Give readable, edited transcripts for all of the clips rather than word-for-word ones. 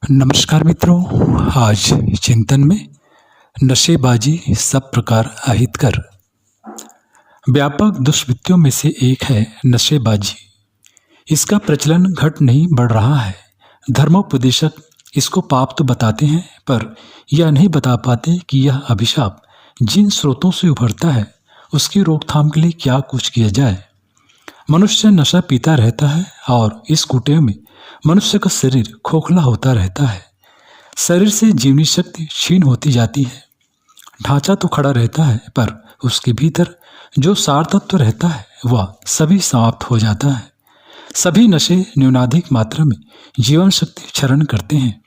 नमस्कार मित्रों। आज चिंतन में नशेबाजी सब प्रकार अहितकर। व्यापक दुष्कृत्यों में से एक है नशेबाजी। इसका प्रचलन घट नहीं बढ़ रहा है। धर्मोपदेशक इसको पाप तो बताते हैं, पर यह नहीं बता पाते कि यह अभिशाप जिन स्रोतों से उभरता है उसकी रोकथाम के लिए क्या कुछ किया जाए। मनुष्य नशा पीता रहता है और इस कुटेव में मनुष्य का शरीर खोखला होता रहता है। शरीर से जीवनी शक्ति क्षीण होती जाती है। ढांचा तो खड़ा रहता है, पर उसके भीतर जो सार तत्व रहता है वह सभी समाप्त हो जाता है। सभी नशे न्यूनाधिक मात्रा में जीवन शक्ति क्षरण करते हैं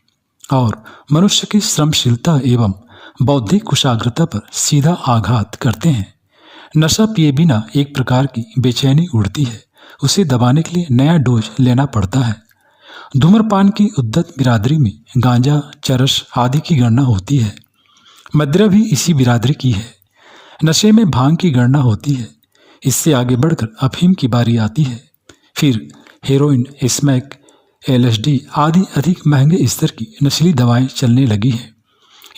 और मनुष्य की श्रमशीलता एवं बौद्धिक कुशाग्रता पर सीधा आघात करते हैं। नशा पिए बिना एक प्रकार की बेचैनी उड़ती है। उसे दबाने के लिए नया डोज लेना पड़ता है। धूम्रपान की उद्यत बिरादरी में गांजा, चरस आदि की गणना होती है। मदिरा भी इसी बिरादरी की है। नशे में भांग की गणना होती है। इससे आगे बढ़कर अफीम की बारी आती है। फिर हेरोइन, स्मैक, एलएसडी आदि अधिक महंगे स्तर की नशीली दवाएं चलने लगी हैं।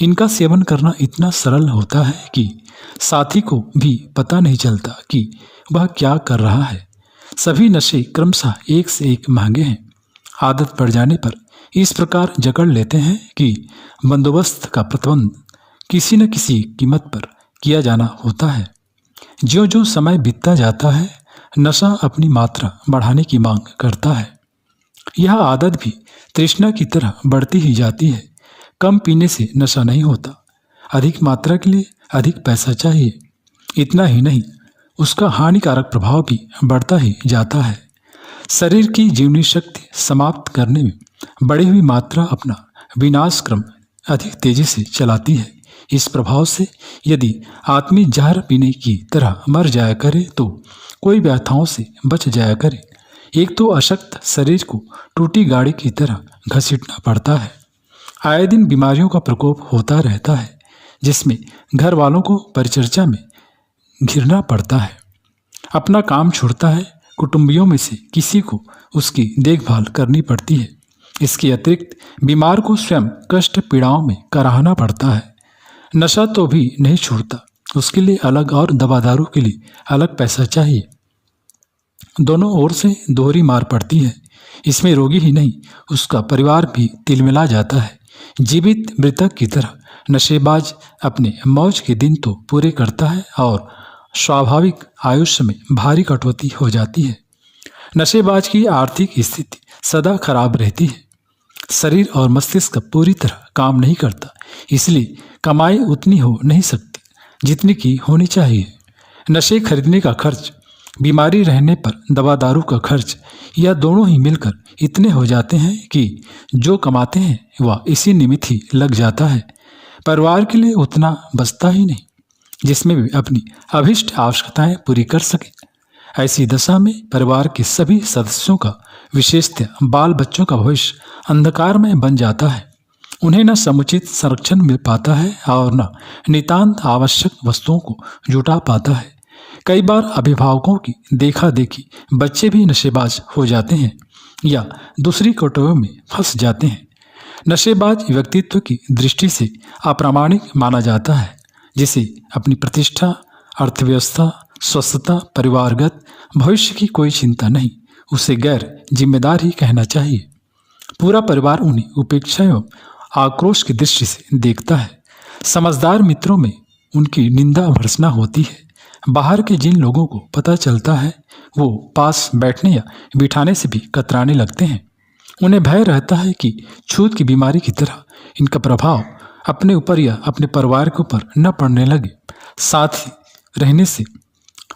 इनका सेवन करना इतना सरल होता है कि साथी को भी पता नहीं चलता कि वह क्या कर रहा है। सभी नशे क्रमशः एक से एक महंगे हैं। आदत पड़ जाने पर इस प्रकार जकड़ लेते हैं कि बंदोबस्त का प्रबंध किसी न किसी कीमत पर किया जाना होता है। ज्यों ज्यों समय बीतता जाता है, नशा अपनी मात्रा बढ़ाने की मांग करता है। यह आदत भी तृष्णा की तरह बढ़ती ही जाती है। कम पीने से नशा नहीं होता। अधिक मात्रा के लिए अधिक पैसा चाहिए। इतना ही नहीं, उसका हानिकारक प्रभाव भी बढ़ता ही जाता है। शरीर की जीवनी शक्ति समाप्त करने में बढ़ी हुई मात्रा अपना विनाश क्रम अधिक तेजी से चलाती है। इस प्रभाव से यदि आदमी जहर पीने की तरह मर जाया करे तो कोई व्यथाओं से बच जाया करे। एक तो अशक्त शरीर को टूटी गाड़ी की तरह घसीटना पड़ता है। आए दिन बीमारियों का प्रकोप होता रहता है, जिसमें घर वालों को परिचर्चा में घिरना पड़ता है। अपना काम छूटता है। कुटुंबियों में से किसी को उसकी देखभाल करनी पड़ती है। इसके अतिरिक्त बीमार को स्वयं कष्ट पीड़ाओं में कराहना पड़ता है। नशा तो भी नहीं छूटता, उसके लिए अलग और दवा दारू के लिए अलग पैसा चाहिए। दोनों ओर से दोहरी मार पड़ती है। इसमें रोगी ही नहीं, उसका परिवार भी तिलमिला जाता है। जीवित मृतक की तरह नशेबाज अपने मौज के दिन तो पूरे करता है और स्वाभाविक आयुष्य में भारी कटौती हो जाती है। नशेबाज की आर्थिक स्थिति सदा खराब रहती है। शरीर और मस्तिष्क पूरी तरह काम नहीं करता, इसलिए कमाई उतनी हो नहीं सकती जितनी की होनी चाहिए। नशे खरीदने का खर्च, बीमारी रहने पर दवा दारू का खर्च, यह दोनों ही मिलकर इतने हो जाते हैं कि जो कमाते हैं वह इसी निमित्त ही लग जाता है। परिवार के लिए उतना बचता ही नहीं जिसमें भी अपनी अभिष्ट आवश्यकताएं पूरी कर सके। ऐसी दशा में परिवार के सभी सदस्यों का, विशेषतः बाल बच्चों का भविष्य अंधकार में बन जाता है। उन्हें न समुचित संरक्षण मिल पाता है और न नितांत आवश्यक वस्तुओं को जुटा पाता है। कई बार अभिभावकों की देखा देखी बच्चे भी नशेबाज हो जाते हैं या दूसरी कटोरियों में फंस जाते हैं। नशेबाज व्यक्तित्व की दृष्टि से अप्रामाणिक माना जाता है, जिसे अपनी प्रतिष्ठा, अर्थव्यवस्था, स्वस्थता, परिवारगत भविष्य की कोई चिंता नहीं। उसे गैर जिम्मेदार ही कहना चाहिए। पूरा परिवार उन्हें उपेक्षा एवं आक्रोश की दृष्टि से देखता है। समझदार मित्रों में उनकी निंदा भर्त्सना होती है। बाहर के जिन लोगों को पता चलता है वो पास बैठने या बिठाने से भी कतराने लगते हैं। उन्हें भय रहता है कि छूत की बीमारी की तरह इनका प्रभाव अपने ऊपर या अपने परिवार के ऊपर न पड़ने लगे। साथ ही रहने से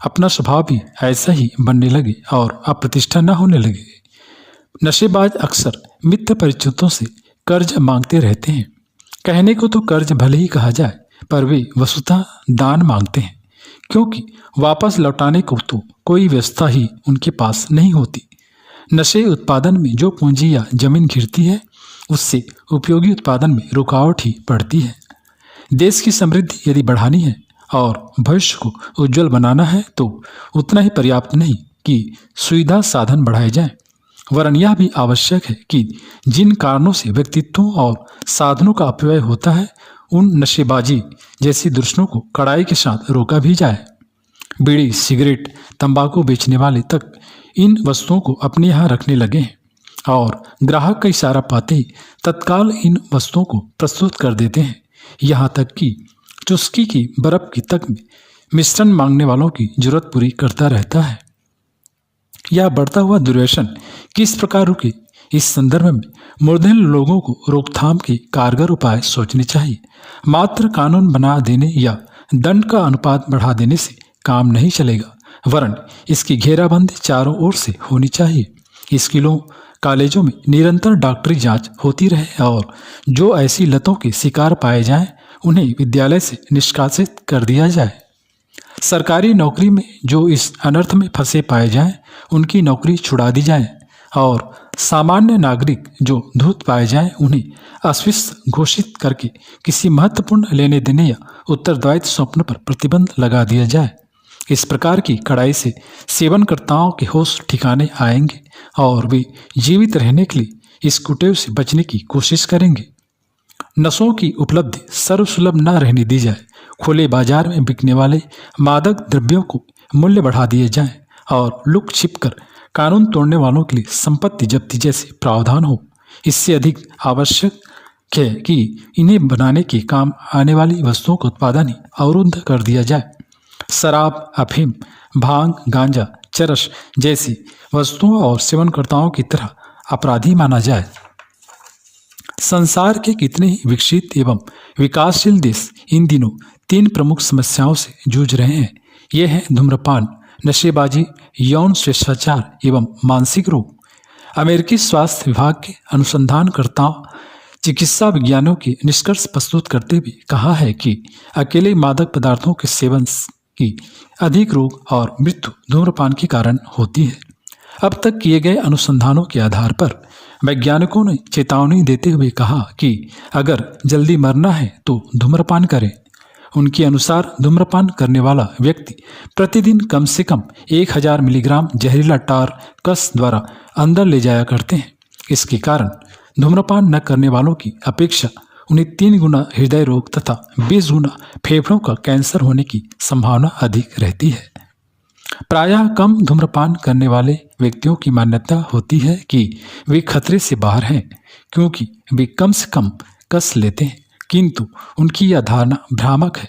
अपना स्वभाव भी ऐसा ही बनने लगे और अप्रतिष्ठा न होने लगे। नशेबाज अक्सर मित्र परिचितों से कर्ज मांगते रहते हैं। कहने को तो कर्ज भले ही कहा जाए, पर वे वस्तुतः दान मांगते हैं, क्योंकि वापस लौटाने को तो कोई व्यवस्था ही उनके पास नहीं होती। नशे उत्पादन में जो पूंजी या जमीन घिरती है, उससे उपयोगी उत्पादन में रुकावट ही पड़ती है। देश की समृद्धि यदि बढ़ानी है और भविष्य को उज्जवल बनाना है तो उतना ही पर्याप्त नहीं कि सुविधा साधन बढ़ाए जाएं, वरन यह भी आवश्यक है कि जिन कारणों से व्यक्तित्वों और साधनों का अपव्यय होता है, उन नशेबाजी जैसी दुर्शनों को कड़ाई के साथ रोका भी जाए। बीड़ी, सिगरेट, तंबाकू बेचने वाले तक इन वस्तुओं को अपने यहाँ रखने लगे हैं और ग्राहक का इशारा पाते ही तत्काल इन वस्तुओं को प्रस्तुत कर देते हैं। यहाँ तक कि चुस्की की बर्फ की तक में मिश्रण मांगने वालों की जरूरत पूरी करता रहता है। यह बढ़ता हुआ दुर्व्यसन किस प्रकार रुके, इस संदर्भ में मूर्धन्य लोगों को रोकथाम के कारगर उपाय सोचने चाहिए। मात्र कानून बना देने या दंड का अनुपात बढ़ा देने से काम नहीं चलेगा, वरन इसकी घेराबंदी चारों ओर से होनी चाहिए। स्कूलों, कॉलेजों में निरंतर डॉक्टरी जांच होती रहे और जो ऐसी लतों के शिकार पाए जाएं, उन्हें विद्यालय से निष्कासित कर दिया जाए। सरकारी नौकरी में जो इस अनर्थ में फंसे पाए जाएं, उनकी नौकरी छुड़ा दी जाए और सामान्य नागरिक जो धूर्त पाए जाएं, उन्हें अस्वस्थ घोषित करके किसी महत्वपूर्ण लेने देने या उत्तरदायित्व सौंपने पर प्रतिबंध लगा दिया जाए। इस प्रकार की कड़ाई से सेवनकर्ताओं के होश ठिकाने आएंगे और वे जीवित रहने के लिए इस कुटेव से बचने की कोशिश करेंगे। नशों की उपलब्धि सर्वसुलभ न रहने दी जाए। खुले बाजार में बिकने वाले मादक द्रव्यों को मूल्य बढ़ा दिए जाएं और लुक छिप कर कानून तोड़ने वालों के लिए संपत्ति जब्ती जैसे प्रावधान हो। इससे अधिक आवश्यक है कि इन्हें बनाने के काम आने वाली वस्तुओं का उत्पादन ही अवरुद्ध कर दिया जाए। शराब, अफीम, भांग, गांजा, चरस जैसी वस्तुओं और सेवनकर्ताओं की तरह अपराधी माना जाए। संसार के कितने ही विकसित एवं विकासशील देश इन दिनों 3 प्रमुख समस्याओं से जूझ रहे हैं। ये हैं धूम्रपान, नशेबाजी, यौन स्वेच्छाचार एवं मानसिक रोग। अमेरिकी स्वास्थ्य विभाग के अनुसंधानकर्ताओं, चिकित्सा विज्ञानियों के निष्कर्ष प्रस्तुत करते हुए कहा है कि अकेले मादक पदार्थों के सेवन की अधिक रोग और मृत्यु धूम्रपान के कारण होती है। अब तक किए गए अनुसंधानों के आधार पर वैज्ञानिकों ने चेतावनी देते हुए कहा कि अगर जल्दी मरना है तो धूम्रपान करें। उनके अनुसार धूम्रपान करने वाला व्यक्ति प्रतिदिन कम से कम 1000 मिलीग्राम जहरीला टार कस द्वारा अंदर ले जाया करते हैं। इसके कारण धूम्रपान न करने वालों की अपेक्षा उन्हें 3 गुना हृदय रोग तथा 20 गुना फेफड़ों का कैंसर होने की संभावना अधिक रहती है। प्रायः कम धूम्रपान करने वाले व्यक्तियों की मान्यता होती है कि वे खतरे से बाहर हैं, क्योंकि वे कम से कम कस लेते हैं, किंतु उनकी यह धारणा भ्रामक है।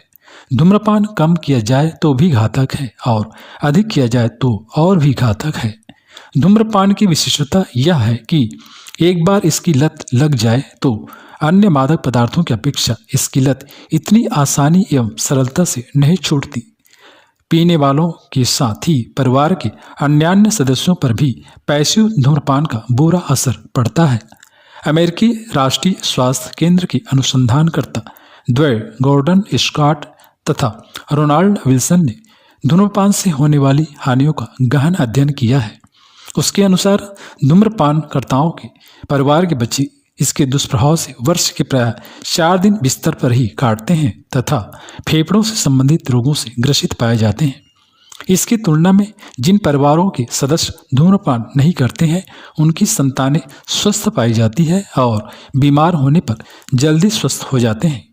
धूम्रपान कम किया जाए तो भी घातक है और अधिक किया जाए तो और भी घातक है। धूम्रपान की विशेषता यह है कि एक बार इसकी लत लग जाए तो अन्य मादक पदार्थों की अपेक्षा इसकी लत इतनी आसानी एवं सरलता से नहीं छूटती। पीने वालों के साथ ही परिवार के अन्य सदस्यों पर भी पैसिव धूम्रपान का बुरा असर पड़ता है। अमेरिकी राष्ट्रीय स्वास्थ्य केंद्र के अनुसंधानकर्ता द्वय गॉर्डन स्कॉट तथा रोनाल्ड विल्सन ने धूम्रपान से होने वाली हानियों का गहन अध्ययन किया है। उसके अनुसार धूम्रपानकर्ताओं के परिवार के बच्चे इसके दुष्प्रभाव से वर्ष के प्राय 4 दिन बिस्तर पर ही काटते हैं तथा फेफड़ों से संबंधित रोगों से ग्रसित पाए जाते हैं। इसकी तुलना में जिन परिवारों के सदस्य धूम्रपान नहीं करते हैं, उनकी संतानें स्वस्थ पाई जाती है और बीमार होने पर जल्दी स्वस्थ हो जाते हैं।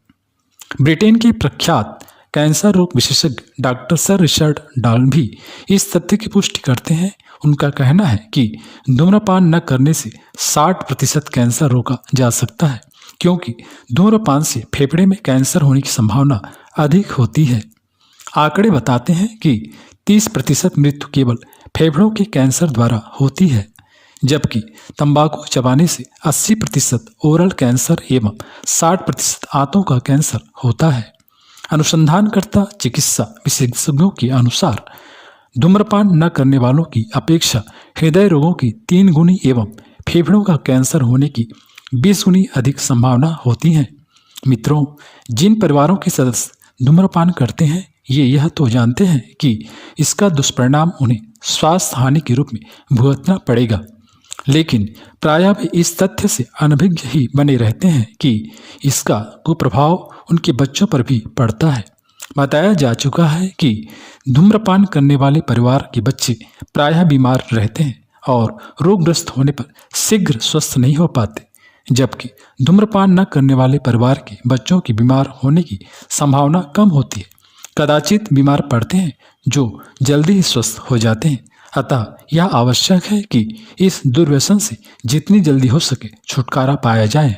ब्रिटेन के प्रख्यात कैंसर रोग विशेषज्ञ डॉक्टर सर रिचर्ड डाल्टन भी इस तथ्य की पुष्टि करते हैं। उनका कहना है कि धूम्रपान न करने से 60% कैंसर रोका जा सकता है, क्योंकि धूम्रपान से फेफड़े में कैंसर होने की संभावना अधिक होती है। आंकड़े बताते हैं कि 30% मृत्यु केवल फेफड़ों के कैंसर द्वारा होती है, जबकि तंबाकू चबाने से 80% ओरल कैंसर एवं 60% आंतों का कैंसर होता है। अनुसंधानकर्ता चिकित्सा विशेषज्ञों के अनुसार धूम्रपान न करने वालों की अपेक्षा हृदय रोगों की 3 गुनी एवं फेफड़ों का कैंसर होने की 20 गुनी अधिक संभावना होती है। मित्रों, जिन परिवारों के सदस्य धूम्रपान करते हैं, ये यह तो जानते हैं कि इसका दुष्परिणाम उन्हें स्वास्थ्य हानि के रूप में भुगतना पड़ेगा, लेकिन प्रायः वे इस तथ्य से अनभिज्ञ ही बने रहते हैं कि इसका कुप्रभाव उनके बच्चों पर भी पड़ता है। बताया जा चुका है कि धूम्रपान करने वाले परिवार के बच्चे प्रायः बीमार रहते हैं और रोगग्रस्त होने पर शीघ्र स्वस्थ नहीं हो पाते, जबकि धूम्रपान न करने वाले परिवार के बच्चों की बीमार होने की संभावना कम होती है। कदाचित बीमार पड़ते हैं जो जल्दी ही स्वस्थ हो जाते हैं। अतः यह आवश्यक है कि इस दुर्व्यसन से जितनी जल्दी हो सके छुटकारा पाया जाए।